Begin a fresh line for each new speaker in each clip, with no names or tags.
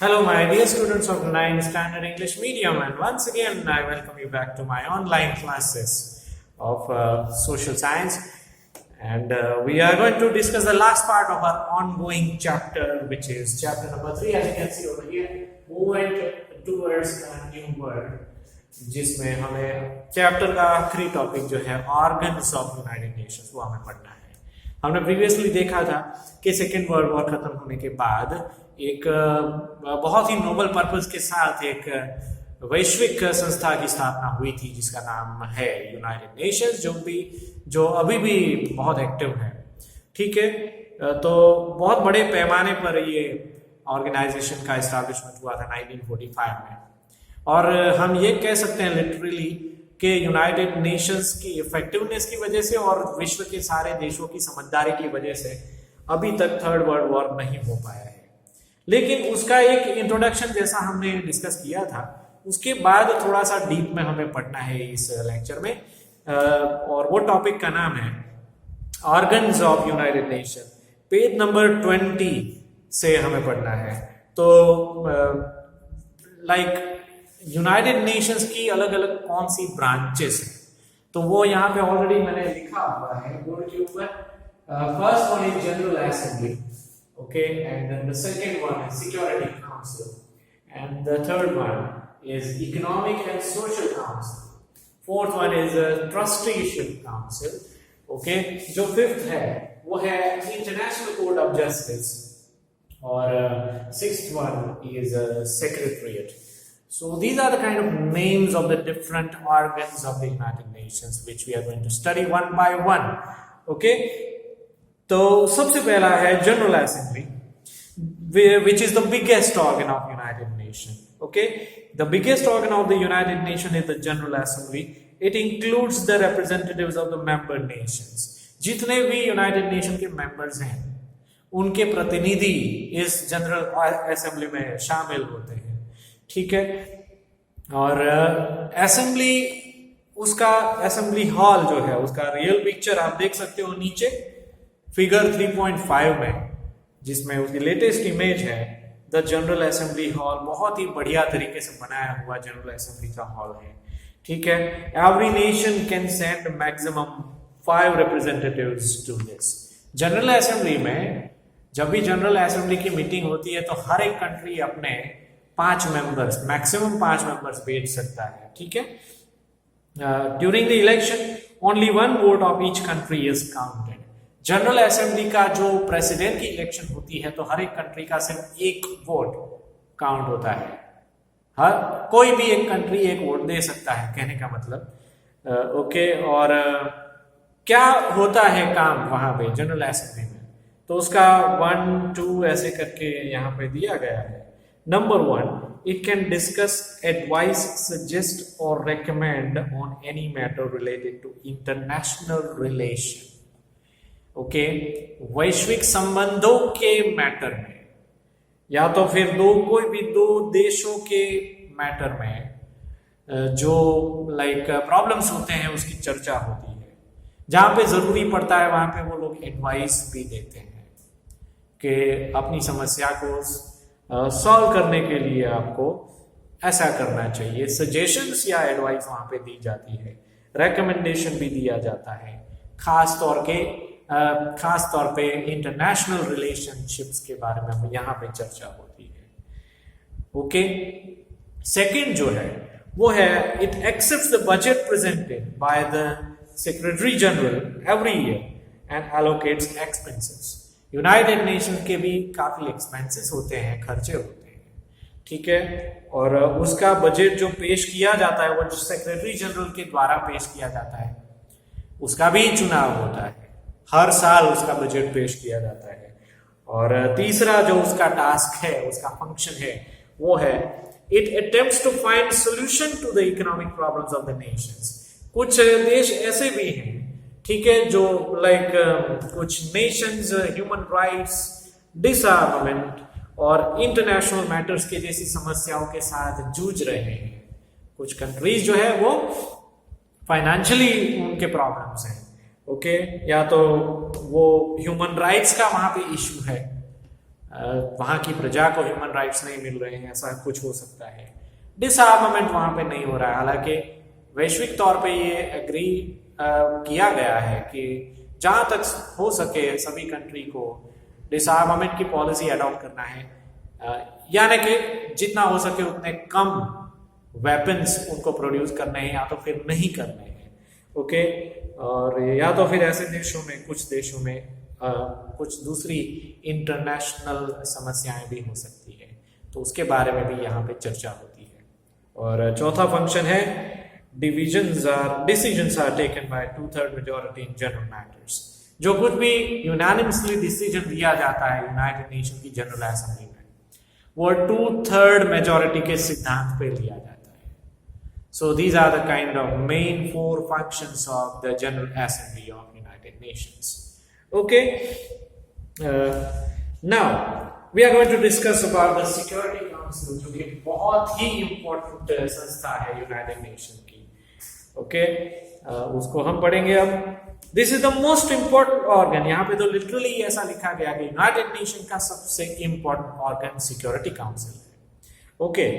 Hello, my dear students of 9th Standard English Medium, and once again I welcome you back to my online classes of social science. And we are going to discuss the last part of our ongoing chapter, which is chapter number 3. As you can see over here, movement towards a new world, जिसमें हमें chapter का आखिरी topic जो है organs of United Nations वो हमें पढ़ना है। हमने प्रीवियसली देखा था कि सेकेंड वर्ल्ड वॉर खत्म होने के बाद एक बहुत ही नोबल पर्पस के साथ एक वैश्विक संस्था की स्थापना हुई थी जिसका नाम है यूनाइटेड नेशंस, जो अभी भी बहुत एक्टिव है। ठीक है, तो बहुत बड़े पैमाने पर ये ऑर्गेनाइजेशन का एस्टैब्लिशमेंट हुआ था 1945 में, और हम ये कह सकते हैं लिटरली कि यूनाइटेड नेशंस की इफेक्टिवनेस की वजह से और विश्व के सारे देशों की समझदारी की वजह से अभी तक थर्ड वर्ल्ड वॉर नहीं हो पाया है। लेकिन उसका एक इंट्रोडक्शन जैसा हमने डिस्कस किया था, उसके बाद थोड़ा सा डीप में हमें पढ़ना है इस लेक्चर में, और वो टॉपिक का नाम है organs of United nation. Page number 20 से हमें पढ़ना है। तो यूनाइटेड नेशंस की अलग अलग कौन सी ब्रांचेस हैं, तो वो यहाँ पे ऑलरेडी मैंने लिखा हुआ है बोर्ड के ऊपर। First one is general assembly, okay, and then the second one is security council, and the third one is economic and social council, fourth one is trusteeship council, okay, जो fifth है वो है international court of justice, और sixth one is secretariat. So these are the kind of names of the different organs of the United Nations which we are going to study one by one, okay. तो सबसे पहला है general assembly, which is the biggest organ of United Nation. Okay, the biggest organ of the United Nation is the General Assembly. It includes the representatives of the member nations. जितने भी United Nation के members हैं, उनके प्रतिनिधि इस general assembly में शामिल होते हैं। ठीक है, और असेंबली, उसका असेंबली हॉल जो है उसका रियल पिक्चर आप देख सकते हो नीचे फिगर 3.5 में, जिसमें उसकी लेटेस्ट इमेज है। द जनरल असेंबली हॉल बहुत ही बढ़िया तरीके से बनाया हुआ जनरल असेंबली का हॉल है। ठीक है, every nation can send maximum 5 representatives to this. General assembly में जब भी जनरल असेंबली की मीटिंग होती है तो हर एक कंट्री अपने 5 मेंबर्स, मैक्सिमम 5 मेंबर्स भेज सकता है। ठीक है, during the election only 1 vote of each country is counted. General assembly का जो प्रेसिडेंट की इलेक्शन होती है तो हर एक कंट्री का सिर्फ 1 वोट काउंट होता है। हर कोई भी एक कंट्री 1 वोट दे सकता है, कहने का मतलब। ओके, और क्या होता है काम वहां पे जनरल असेंबली में, तो उसका 1, 2 ऐसे करके यहाँ पे दिया गया है। Number 1, it can discuss, advise, suggest or recommend on any matter related to international relation. Okay, वैश्विक संबंधों के मैटर में, या तो फिर कोई भी 2 देशों के मैटर में जो प्रॉब्लम्स होते हैं उसकी चर्चा होती है। जहां पे जरूरी पड़ता है वहां पे वो लोग एडवाइस भी देते हैं कि अपनी समस्या को सॉल्व करने के लिए आपको ऐसा करना चाहिए। सजेशंस या एडवाइस वहां पे दी जाती है, रेकमेंडेशन भी दिया जाता है। खास तौर पे इंटरनेशनल रिलेशनशिप्स के बारे में यहाँ पे चर्चा होती है। ओके, सेकंड जो है वो है it accepts the budget presented by the secretary general every year and allocates expenses. United nation के भी काफी एक्सपेंसेस होते हैं, खर्चे होते हैं। ठीक है, और उसका बजट जो पेश किया जाता है वो सेक्रेटरी जनरल के द्वारा पेश किया जाता है, उसका भी चुनाव होता है। हर साल उसका बजट पेश किया जाता है। और तीसरा जो उसका टास्क है, उसका फंक्शन है, वो है it attempts to find solution to the economic problems of the nations. कुछ देश ऐसे भी हैं, ठीक है, जो कुछ नेशंस ह्यूमन राइट्स, डिसआर्मामेंट और इंटरनेशनल मैटर्स के जैसी समस्याओं के साथ जूझ रहे हैं। कुछ कंट्रीज जो है वो फाइनेंशियली उनके प्रॉब्लम्स हैं, ओके, या तो वो ह्यूमन राइट्स का वहां पे इशू है, वहाँ की प्रजा को ह्यूमन राइट्स नहीं मिल रहे हैं, ऐसा कुछ हो सकता है। डिसआर्मामेंट वहाँ पे नहीं हो रहा है, हालांकि वैश्विक तौर पे ये एग्री किया गया है कि जहाँ तक हो सके सभी कंट्री को डिसआर्मामेंट की पॉलिसी अडॉप्ट करना है, यानी कि जितना हो सके उतने कम वेपन्स उनको प्रोड्यूस करने हैं या तो फिर नहीं करने हैं। ओके, और या तो फिर ऐसे देशों में, कुछ देशों में कुछ दूसरी इंटरनेशनल समस्याएं भी हो सकती है, तो उसके बारे में भी यहाँ पे चर्चा होती है। और चौथा फंक्शन है decisions are taken by 2/3 majority in general matters. जो कुछ भी यूनानिमसली डिसीजन लिया जाता है यूनाइटेड नेशन की जनरल असेंबली में, वो 2/3 मेजॉरिटी के सिद्धांत पे लिया जाता है। So these are the kind of main 4 functions of the General Assembly of United Nations. Okay. Now we are going to discuss about the Security Council, जो कि बहुत ही important संस्था है United Nation की. Okay. उसको हम पढ़ेंगे अब. This is the most important organ. यहाँ पे तो literally ऐसा लिखा गया कि United Nation का सबसे important organ Security Council है. Okay.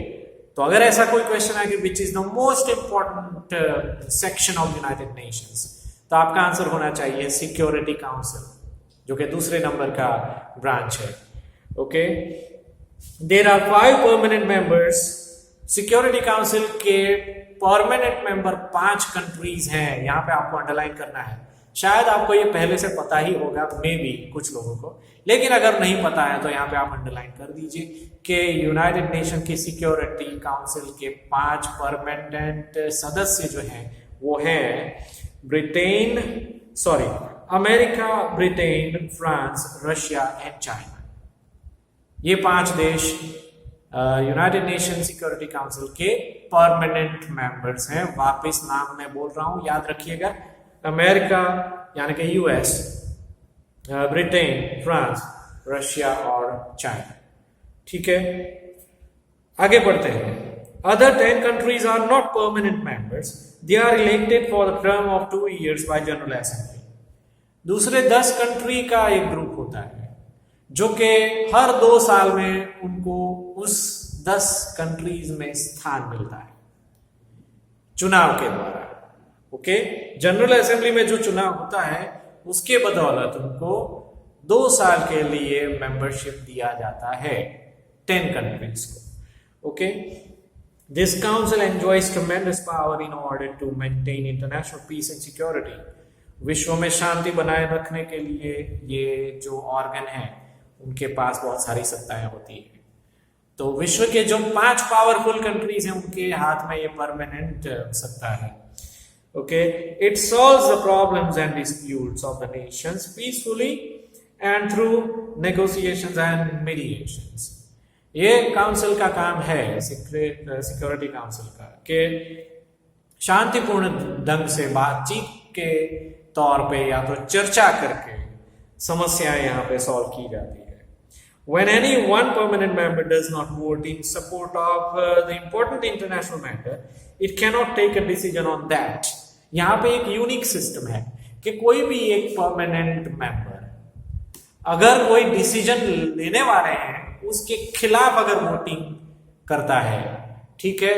तो अगर ऐसा कोई क्वेश्चन है कि which is the most important section of United Nations, तो आपका आंसर होना चाहिए सिक्योरिटी काउंसिल, जो कि दूसरे नंबर का ब्रांच है। Okay, there are 5 permanent members. Security council के परमानेंट मेंबर 5 कंट्रीज हैं। यहाँ पे आपको अंडरलाइन करना है, शायद आपको ये पहले से पता ही होगा, मे बी कुछ लोगों को, लेकिन अगर नहीं पता है तो यहाँ पे आप अंडरलाइन कर दीजिए कि यूनाइटेड नेशन की सिक्योरिटी काउंसिल के 5 परमानेंट सदस्य जो हैं वो हैं America, Britain, France, Russia and China. ये 5 देश यूनाइटेड नेशन सिक्योरिटी काउंसिल के परमानेंट मेंबर्स हैं। वापस नाम मैं बोल रहा हूं, याद रखिएगा। अमेरिका यानी कि यूएस, ब्रिटेन, फ्रांस, रशिया और चाइना। ठीक है, आगे बढ़ते हैं। Other 10 countries are not permanent members. They are elected for the term of 2 years by General Assembly. दूसरे 10 कंट्री का एक ग्रुप होता है जो कि हर 2 साल में उनको उस 10 कंट्रीज में स्थान मिलता है चुनाव के द्वारा। ओके, जनरल असेंबली में जो चुनाव होता है उसके बदौलत उनको 2 साल के लिए मेंबरशिप दिया जाता है 10 कंट्रीज को। Okay, this council enjoys tremendous power in order to maintain international peace and security. विश्व में शांति बनाए रखने के लिए ये जो ऑर्गन है उनके पास बहुत सारी सत्ताएं होती है। तो विश्व के जो 5 पावरफुल कंट्रीज हैं उनके हाथ में ये परमानेंट सत्ता है। Okay, it solves the problems and disputes of the nations peacefully and through negotiations and mediations. ये काउंसिल का काम है, सिक्योरिटी काउंसिल का, कि शांतिपूर्ण ढंग से बातचीत के तौर पे या तो चर्चा करके समस्याएं यहाँ पे सॉल्व की जाती है। When any one permanent member does not vote in support of the important international matter, it cannot take a decision on that. यहाँ पे एक यूनिक सिस्टम है कि कोई भी एक परमानेंट मेंबर अगर कोई डिसीजन लेने वाले हैं उसके खिलाफ अगर वोटिंग करता है, ठीक है,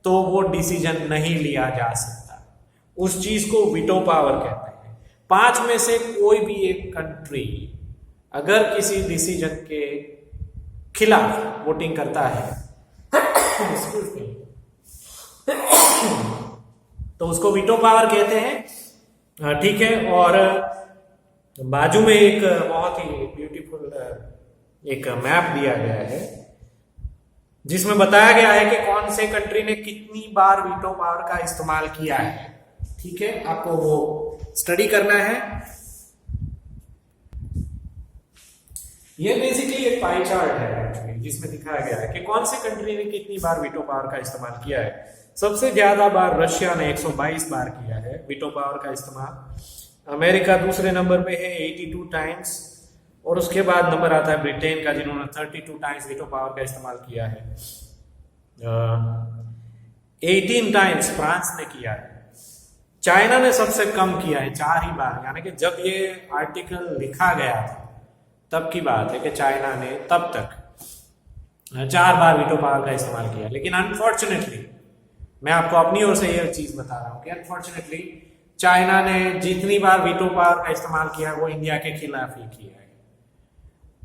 तो वो डिसीजन नहीं लिया जा सकता। उस चीज को वीटो पावर कहते हैं। 5 में से कोई भी एक कंट्री अगर किसी डिसीजन के खिलाफ वोटिंग करता है तो उसको वीटो पावर कहते हैं। ठीक है, और बाजू में एक बहुत ही ब्यूटीफुल एक मैप दिया गया है जिसमें बताया गया है कि कौन से कंट्री ने कितनी बार वीटो पावर का इस्तेमाल किया है। ठीक है, आपको वो स्टडी करना है। ये बेसिकली एक पाई चार्ट है जिसमें दिखाया गया है कि कौन से कंट्री ने कितनी बार वीटो पावर का इस्तेमाल किया है। सबसे ज्यादा बार रशिया ने 122 बार किया है वीटो पावर का इस्तेमाल। अमेरिका दूसरे नंबर पे है 82 टाइम्स, और उसके बाद नंबर आता है ब्रिटेन का जिन्होंने 32 टाइम्स वीटो पावर का इस्तेमाल किया है। 18 टाइम्स फ्रांस ने किया है। चाइना ने सबसे कम किया है, 4 ही बार। यानी कि जब ये आर्टिकल लिखा गया था तब की बात है कि चाइना ने तब तक 4 बार वीटो पावर का इस्तेमाल किया, लेकिन अनफॉर्चुनेटली मैं आपको अपनी ओर से यह चीज बता रहा हूं कि अनफॉर्चुनेटली चाइना ने जितनी बार वीटो पावर का इस्तेमाल किया वो इंडिया के खिलाफ ही किया है।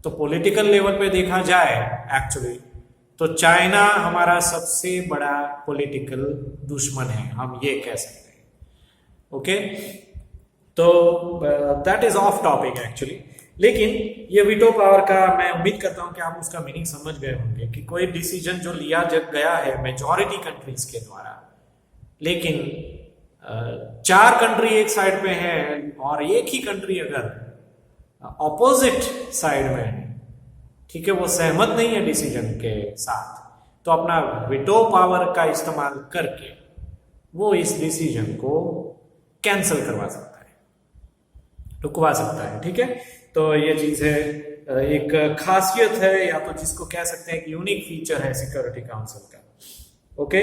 तो पॉलिटिकल लेवल पे देखा जाए एक्चुअली तो चाइना हमारा सबसे बड़ा पॉलिटिकल दुश्मन है, हम ये कह सकते हैं। ओके, तो that is of topic actually, लेकिन ये वीटो पावर का मैं उम्मीद करता हूं कि आप उसका मीनिंग समझ गए होंगे कि कोई डिसीजन जो लिया गया है मेजॉरिटी कंट्रीज के द्वारा, लेकिन 4 कंट्री एक साइड पे है और एक ही कंट्री अगर ऑपोजिट साइड में है, ठीक है, वो सहमत नहीं है डिसीजन के साथ, तो अपना वीटो पावर का इस्तेमाल करके वो इस डिसीजन को कैंसिल करवा सकता है, रुकवा सकता है। ठीक है, तो ये चीज है, एक खासियत है या तो जिसको कह सकते हैं कि यूनिक फीचर है सिक्योरिटी काउंसिल का। Okay,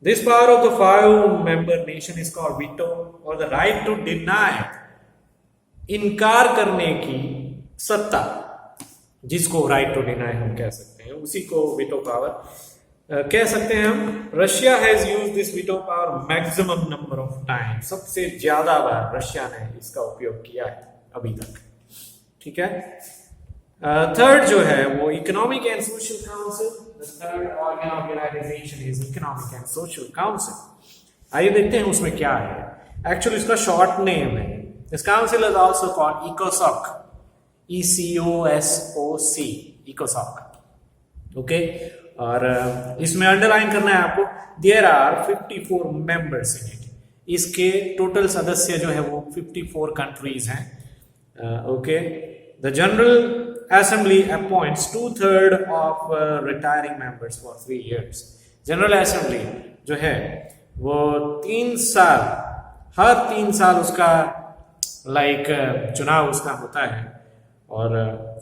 this power of the 5 member nation is called veto और द राइट टू डिनाई, इनकार करने की सत्ता, जिसको राइट टू डिनाई हम कह सकते हैं, उसी को वीटो पावर कह सकते हैं हम। Russia has used this veto power maximum number of time, सबसे ज्यादा बार रशिया ने इसका उपयोग किया है अभी तक। ठीक है, थर्ड जो है वो Economic and Social Council, the third organ of United Nation is Economic and Social Council. आइए देखते हैं उसमें क्या है। एक्चुअली इसका शॉर्ट नेम है, this council is also called इकोसॉक, ECOSOC, इकोसॉक। ओके, और इसमें अंडरलाइन करना है आपको, there are 54 members in it, इसके टोटल सदस्य जो है वो 54 कंट्रीज हैं। Okay, the General Assembly appoints 2/3 of retiring members for 3 years। General assembly जो है वो 3 साल, हर 3 साल उसका चुनाव उसका होता है, और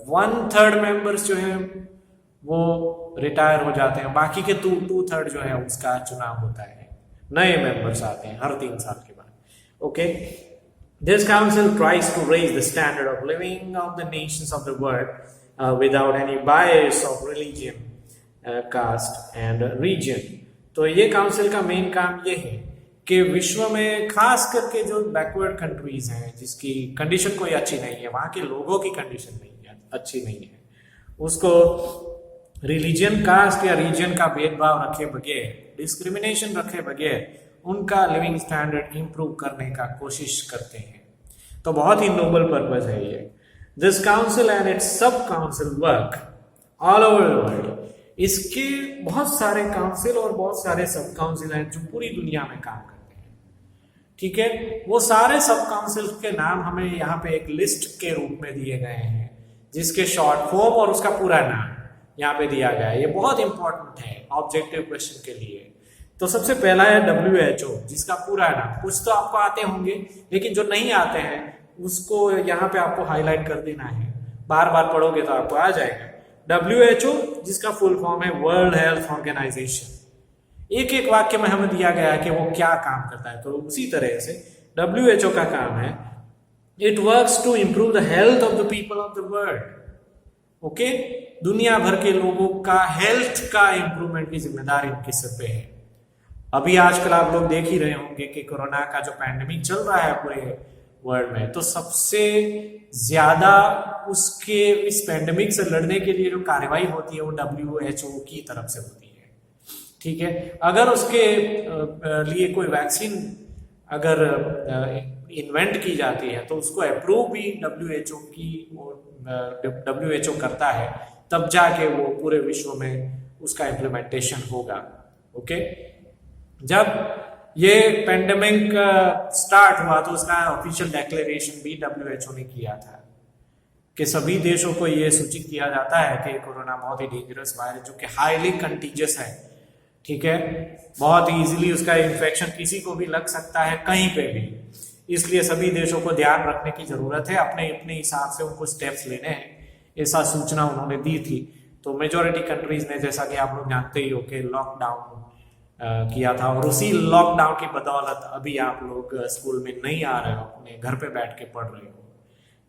1/3 मेंबर्स जो है वो रिटायर हो जाते हैं, बाकी के 2/3 जो है उसका चुनाव होता है, नए मेंबर्स आते हैं हर 3 साल के बाद। Okay, this council tries to raise the standard of living of the nations of the world without any bias of religion, caste and region. तो ये काउंसिल का मेन काम ये है कि विश्व में खास करके जो बैकवर्ड कंट्रीज हैं, जिसकी कंडीशन कोई अच्छी नहीं है, वहां के लोगों की कंडीशन नहीं है, अच्छी नहीं है, उसको रिलीजन, कास्ट या रीजन का भेदभाव रखे बगैर, डिस्क्रिमिनेशन रखे बगैर उनका लिविंग स्टैंडर्ड इंप्रूव करने का कोशिश करते हैं। तो बहुत ही नोबल पर्पस है ये। दिस काउंसिल एंड इट्स सब council work all over the world. इसके बहुत सारे काउंसिल और बहुत सारे सब काउंसिल हैं जो पूरी दुनिया में काम करते हैं। ठीक है, वो सारे सब काउंसिल के नाम हमें यहाँ पे एक लिस्ट के रूप में दिए गए हैं, जिसके शॉर्ट फॉर्म और उसका पूरा नाम यहाँ पे दिया गया है। ये बहुत इंपॉर्टेंट है ऑब्जेक्टिव क्वेश्चन के लिए। तो सबसे पहला है WHO, जिसका पूरा नाम, कुछ तो आपको आते होंगे लेकिन जो नहीं आते हैं उसको यहाँ पे आपको हाईलाइट कर देना है, बार बार पढ़ोगे तो आपको आ जाएगा। WHO जिसका फुल फॉर्म है वर्ल्ड हेल्थ ऑर्गेनाइजेशन। एक एक वाक्य में हमें दिया गया है कि वो क्या काम करता है, तो उसी तरह से WHO का काम है, it works to improve the health of the people of the world. Okay, दुनिया भर के लोगों का हेल्थ का इंप्रूवमेंट की जिम्मेदारी इनके सिर पे है। अभी आजकल आप लोग देख ही रहे होंगे कि कोरोना का जो पैंडेमिक चल रहा है पूरे वर्ल्ड में, तो सबसे ज्यादा उसके इस पैंडेमिक से लड़ने के लिए जो कार्रवाई होती है वो WHO की तरफ से होती है। ठीक है, अगर उसके लिए कोई वैक्सीन अगर इन्वेंट की जाती है तो उसको अप्रूव भी WHO करता है, तब जाके वो पूरे विश्व में उसका इम्प्लीमेंटेशन होगा। ओके, जब ये पेंडेमिक स्टार्ट हुआ तो उसका ऑफिशियल डिक्लेरेशन भी WHO ने किया था कि सभी देशों को ये सूचित किया जाता है कि कोरोना बहुत ही डेंजरस वायरस जो कि हाईली कंटीजियस है। ठीक है, बहुत ही इजीली उसका इन्फेक्शन किसी को भी लग सकता है कहीं पे भी, इसलिए सभी देशों को ध्यान रखने की जरूरत है, अपने अपने हिसाब से उनको स्टेप्स लेने हैं, ऐसा सूचना उन्होंने दी थी। तो मेजॉरिटी कंट्रीज ने, जैसा कि आप लोग जानते ही हो, कि लॉकडाउन किया था, और उसी लॉकडाउन की बदौलत अभी आप लोग स्कूल में नहीं आ रहे हो, अपने घर पे बैठ के पढ़ रहे हो।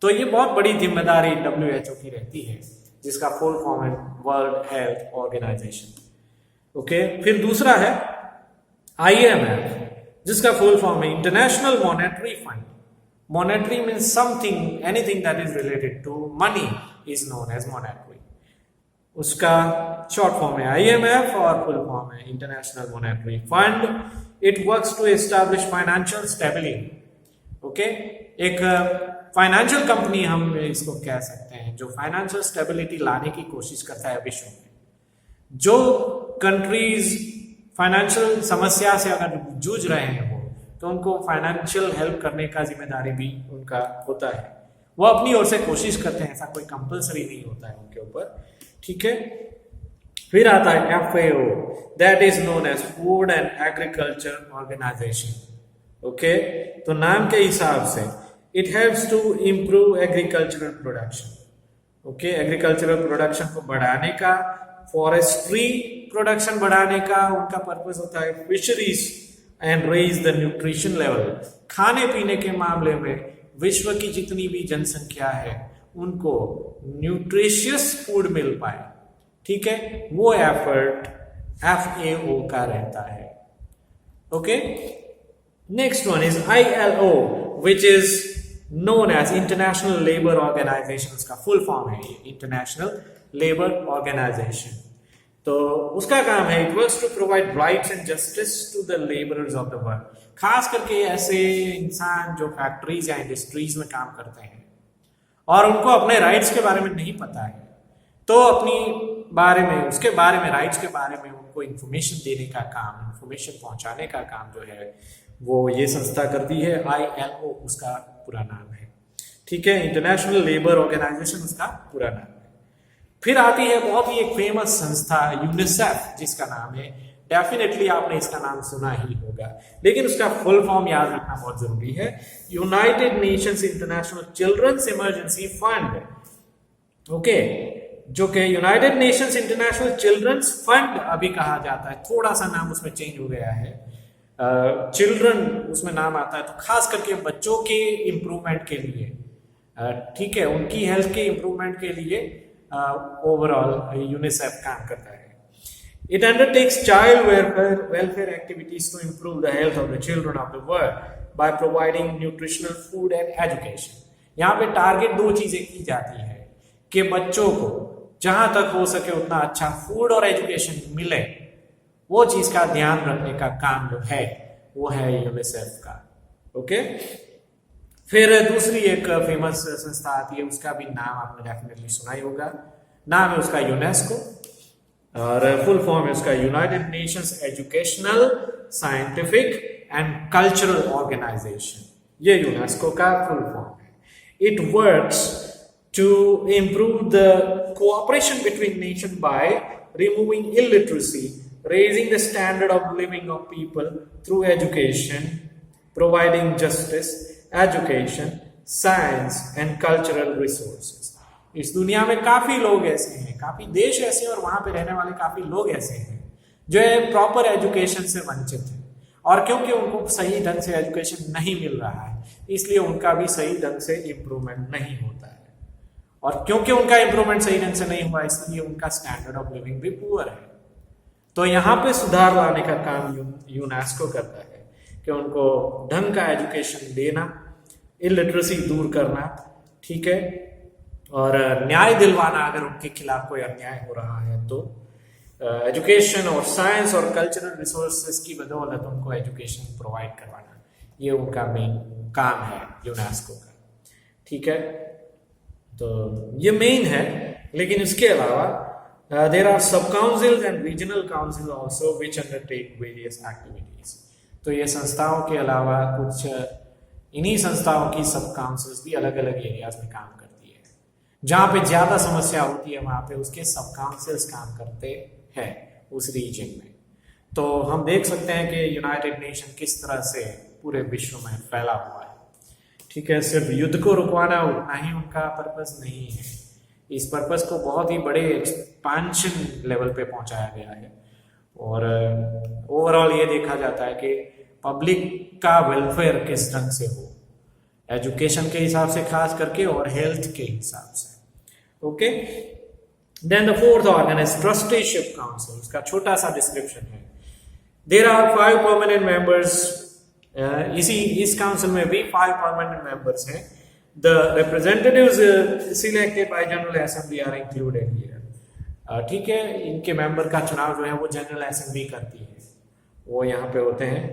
तो ये बहुत बड़ी जिम्मेदारी WHO की रहती है, जिसका फुल फॉर्म है वर्ल्ड हेल्थ ऑर्गेनाइजेशन। ओके, फिर दूसरा है IMF, जिसका फुल फॉर्म है international monetary fund. Monetary means something, anything that is related to money is known as monetary. उसका शॉर्ट फॉर्म है IMF और फुल फॉर्म है international monetary fund. It works to establish financial stability. Okay, एक financial company हम इसको कह सकते हैं, जो फाइनेंशियल स्टेबिलिटी लाने की कोशिश करता है विश्व में। जो कंट्रीज फाइनेंशियल समस्या से अगर जूझ रहे हैं वो, तो उनको फाइनेंशियल हेल्प करने का जिम्मेदारी भी उनका होता है। वो अपनी ओर से कोशिश करते हैं, ऐसा कोई कंपलसरी नहीं होता है उनके ऊपर। ठीक है, फिर आता है FAO, that is known as food and agriculture organisation. Okay, तो नाम के हिसाब से it helps to improve agricultural production. Okay, agricultural production को बढ़ाने का, फॉरेस्ट्री प्रोडक्शन बढ़ाने का उनका पर्पस होता है, fisheries and raise the nutrition level. खाने पीने के मामले में विश्व की जितनी भी जनसंख्या है उनको न्यूट्रिशियस फूड मिल पाए। ठीक है, वो एफर्ट FAO का रहता है। Okay, next one is ILO, which is known as international labour organisation. उसका फुल फॉर्म है इंटरनेशनल लेबर ऑर्गेनाइजेशन। तो उसका काम है, it works to provide rights and justice to the labourers of the world. खास करके ऐसे इंसान जो फैक्ट्रीज या इंडस्ट्रीज में काम करते हैं और उनको अपने राइट्स के बारे में नहीं पता है, तो अपनी बारे में, उसके बारे में, राइट्स के बारे में उनको इंफॉर्मेशन देने का काम, इंफॉर्मेशन पहुंचाने का काम जो है वो ये संस्था करती है। ILO उसका पूरा नाम है। ठीक है, इंटरनेशनल लेबर ऑर्गेनाइजेशन उसका पूरा नाम है। फिर आती है बहुत ही एक फेमस संस्था यूनिसेफ, जिसका नाम है, डेफिनेटली आपने इसका नाम सुना ही होगा, लेकिन उसका फुल फॉर्म याद रखना बहुत जरूरी है, United Nations international children's emergency fund. Okay, जो कि United Nations international children's fund अभी कहा जाता है, थोड़ा सा नाम उसमें चेंज हो गया है, चिल्ड्रन उसमें नाम आता है, तो खास करके बच्चों के इम्प्रूवमेंट के लिए, ठीक है, उनकी हेल्थ के इम्प्रूवमेंट के लिए ओवरऑल यूनिसेफ काम करता है। It undertakes child welfare activities to improve the health of the children of the world by providing nutritional food and education. यहाँ पे टारगेट दो चीजें की जाती है कि बच्चों को जहां तक हो सके उतना अच्छा फूड और एजुकेशन मिले, वो चीज का ध्यान रखने का काम जो है वो है यूनिसेफ का। ओके, फिर दूसरी एक फेमस संस्था आती है, उसका भी नाम आपने डेफिनेटली सुना ही होगा, नाम है उसका यूनेस्को और फुल फॉर्म है उसका United Nations educational, scientific and cultural organisation. ये यूनेस्को का फुल फॉर्म है। It works to improve the cooperation between nation by removing illiteracy, raising the standard of living of people through education, providing justice, education, science and cultural resources. इस दुनिया में काफी लोग ऐसे हैं, काफी देश ऐसे हैं और वहां पे रहने वाले काफी लोग ऐसे हैं जो प्रॉपर एजुकेशन से वंचित हैं, और क्योंकि उनको सही ढंग से एजुकेशन नहीं मिल रहा है इसलिए उनका भी सही ढंग से इम्प्रूवमेंट नहीं होता है, और क्योंकि उनका इम्प्रूवमेंट सही ढंग से नहीं हुआ इसलिए उनका स्टैंडर्ड ऑफ लिविंग भी पुअर है। तो यहाँ पे सुधार लाने का काम यूनेस्को करता है कि उनको ढंग का एजुकेशन देना, इलिटरेसी दूर करना, ठीक है, और न्याय दिलवाना अगर उनके खिलाफ कोई अन्याय हो रहा है तो एजुकेशन और साइंस और कल्चरल रिसोर्सेज की बदौलत उनको एजुकेशन प्रोवाइड करवाना, ये उनका मेन काम है यूनेस्को का। ठीक है, तो ये मेन है, लेकिन इसके अलावा there are sub councils and regional councils also which undertake various activities. तो ये संस्थाओं के अलावा कुछ इन्हीं संस्थाओं की सब काउंसिल्स भी अलग अलग एरियाज में काम करती है। जहां पे ज्यादा समस्या होती है वहां पे उसके सब काउंसिल्स काम करते हैं उस रीजन में। तो हम देख सकते हैं कि यूनाइटेड नेशन किस तरह से पूरे विश्व में फैला हुआ है। ठीक है, सिर्फ युद्ध को रुकवाना उतना ही उनका पर्पस नहीं है, इस पर्पस को बहुत ही बड़े एक्सपांशन लेवल पे पहुंचाया गया है, और ओवरऑल ये देखा जाता है कि पब्लिक का वेलफेयर किस ढंग से हो, एजुकेशन के हिसाब से खास करके और हेल्थ के हिसाब से. Okay, then the fourth organ is trusteeship council. उसका छोटा सा डिस्क्रिप्शन है. There are 5 permanent members. इस काउंसिल में भी 5 परमानेंट मेंबर्स हैं. The representatives selected by general assembly are included here. ठीक है, इनके मेंबर का चुनाव जो है वो जनरल असेंबली करती है, वो यहाँ पे होते हैं.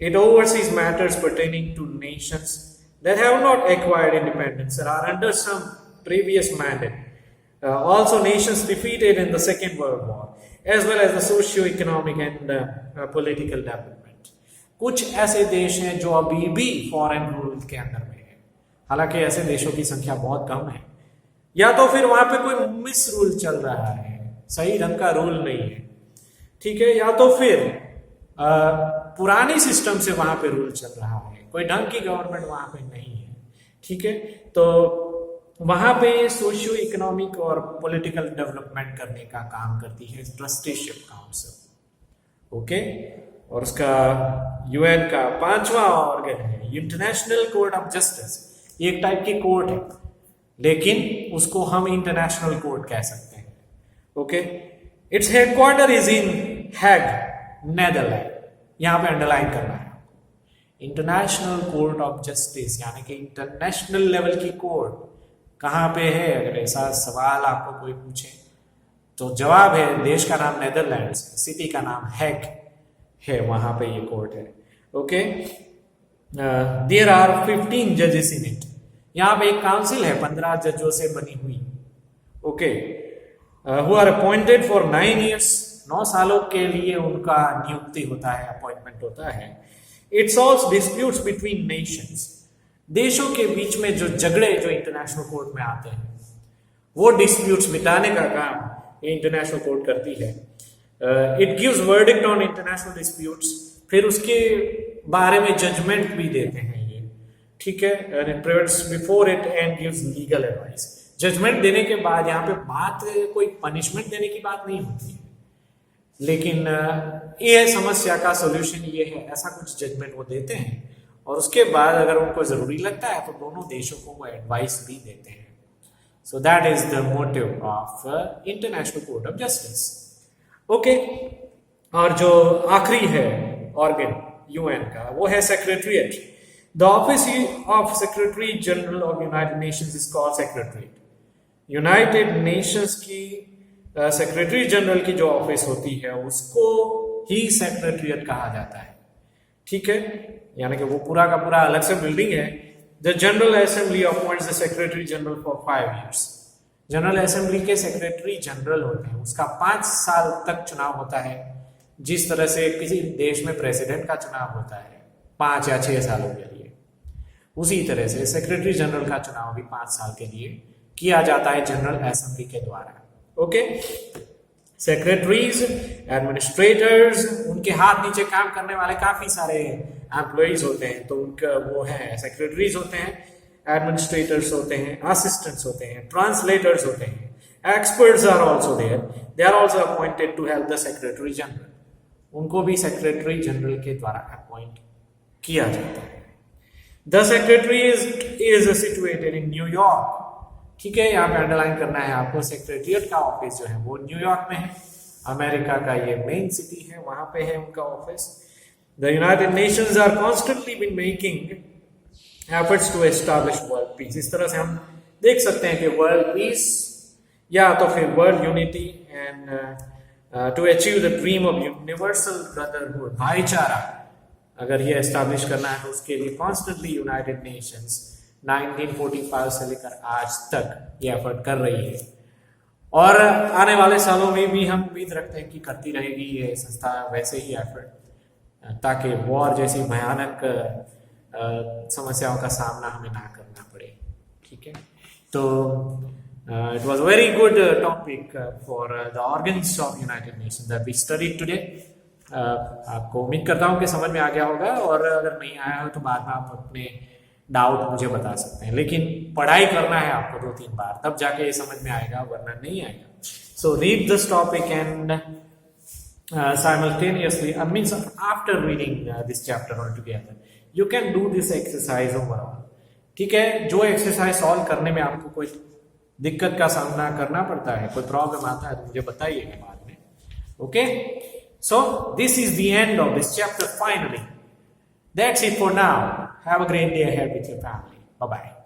It overseas matters pertaining two nations that have not acquired independence and are under some previous mandate. Also nations defeated in the Second World War, as well as the socio-economic and political development. कुछ ऐसे देश हैं जो अभी भी foreign rule के अंदर में है. हालांकि ऐसे देशों की संख्या बहुत कम है, या तो फिर वहां पे कोई मिस रूल चल रहा है, सही ढंग का रूल नहीं है. ठीक है, या तो फिर पुरानी सिस्टम से वहां पे रूल चल रहा है, कोई ढंग की गवर्नमेंट वहां पे नहीं है. ठीक है, तो वहां पे सोशियो इकोनॉमिक और पॉलिटिकल डेवलपमेंट करने का काम करती है ट्रस्टीशिप काउंसिल. ओके, और उसका यूएन का 5वां ऑर्गन है इंटरनेशनल कोर्ट ऑफ जस्टिस. ये एक टाइप की कोर्ट है, लेकिन उसको हम इंटरनेशनल कोर्ट कह सकते हैं. Okay, its headquarter is in Hague, Netherland. यहां पे अंडरलाइन करना है, इंटरनेशनल कोर्ट ऑफ जस्टिस, यानी कि इंटरनेशनल लेवल की कोर्ट कहाँ पे है. अगर ऐसा सवाल आपको कोई पूछे तो जवाब है देश का नाम नेदरलैंड्स, सिटी का नाम हैग है, वहां पे ये कोर्ट है. ओके, देयर आर 15 जजेस इन इट. यहाँ पे एक काउंसिल है 15 जजों से बनी हुई. Okay, who are appointed for 9 years. 9 सालों के लिए उनका नियुक्ति होता है, अपॉइंटमेंट होता है. It solves disputes between nations. देशों के बीच में जो झगड़े जो इंटरनेशनल कोर्ट में आते हैं, वो डिस्प्यूट्स मिटाने का काम इंटरनेशनल कोर्ट करती है. It gives verdict on international disputes. फिर उसके बारे में जजमेंट भी देते हैं ये. ठीक है, it prevents before it and gives legal advice. Judgment देने के बाद यहाँ पे बात कोई पनिशमेंट देने की बात नहीं होती है, लेकिन ये समस्या का सॉल्यूशन ये है, ऐसा कुछ जजमेंट वो देते हैं, और उसके बाद अगर उनको जरूरी लगता है तो दोनों देशों को वो एडवाइस भी देते हैं. So that is the motive of international court of justice. Okay, और जो आखिरी है ऑर्गन यूएन का, वो है secretariat. The office of secretary general of United Nations is called secretariat. United Nations की सेक्रेटरी जनरल की जो ऑफिस होती है उसको ही सेक्रेटरीट कहा जाता है. ठीक है, यानी कि वो पूरा का पूरा अलग से बिल्डिंग है. The General Assembly appoints the secretary general for 5 years. General assembly के सेक्रेटरी जनरल होते हैं, उसका 5 साल तक चुनाव होता है. जिस तरह से किसी देश में प्रेसिडेंट का चुनाव होता है 5 या 6 सालों के लिए, उसी तरह से सेक्रेटरी जनरल का चुनाव भी 5 साल के लिए किया जाता है जनरल असेंबली के द्वारा. ओके, सेक्रेटरीज, एडमिनिस्ट्रेटर्स, उनके हाथ नीचे काम करने वाले काफी सारे एम्प्लॉइज होते हैं, तो उनका वो है सेक्रेटरीज होते हैं, एडमिनिस्ट्रेटर्स होते हैं, असिस्टेंट्स होते हैं, ट्रांसलेटर्स होते हैं, experts are also there. They are also appointed to help the secretary general. उनको भी सेक्रेटरी जनरल के द्वारा अपॉइंट किया जाता है. The secretary is situated in New York. ठीक है, यहाँ पे अंडरलाइन करना है आपको, सेक्रेटरीट का ऑफिस जो है वो न्यूयॉर्क में है. अमेरिका का ये मेन सिटी है, वहां पे है उनका office. The United Nations are constantly been making efforts to establish world peace. इस तरह से हम देख सकते हैं कि वर्ल्ड पीस या तो फिर world unity and to achieve the dream of universal brotherhood, भाईचारा, अगर ये एस्टैब्लिश करना है तो उसके लिए कॉन्स्टेंटली यूनाइटेड नेशंस 1945 से लेकर आज तक ये एफर्ट कर रही है, और आने वाले सालों में भी हम उम्मीद रखते हैं कि करती रहेगी ये संस्था वैसे ही एफर्ट, ताकि वॉर जैसी भयानक समस्याओं का सामना हमें ना करना पड़े. ठीक है, तो it was a very good topic for the organs of United Nations that we studied today. आपको उम्मीद करता हूँ कि समझ में आ गया होगा, और अगर नहीं आया हो तो बाद में आप अपने डाउट मुझे बता सकते हैं, लेकिन पढ़ाई करना है आपको 2-3 बार, तब जाके ये समझ में आएगा, वरना नहीं आएगा. So read this topic and simultaneously, means after reading this chapter altogether, you can do this exercise overall. ठीक है, जो एक्सरसाइज सॉल्व करने में आपको कोई दिक्कत का सामना करना पड़ता है, कोई प्रॉब्लम आता है तो मुझे बताइएगा बाद में। Okay, so this is the end of this chapter finally. That's it for now. Have a great day ahead with your family. Bye-bye.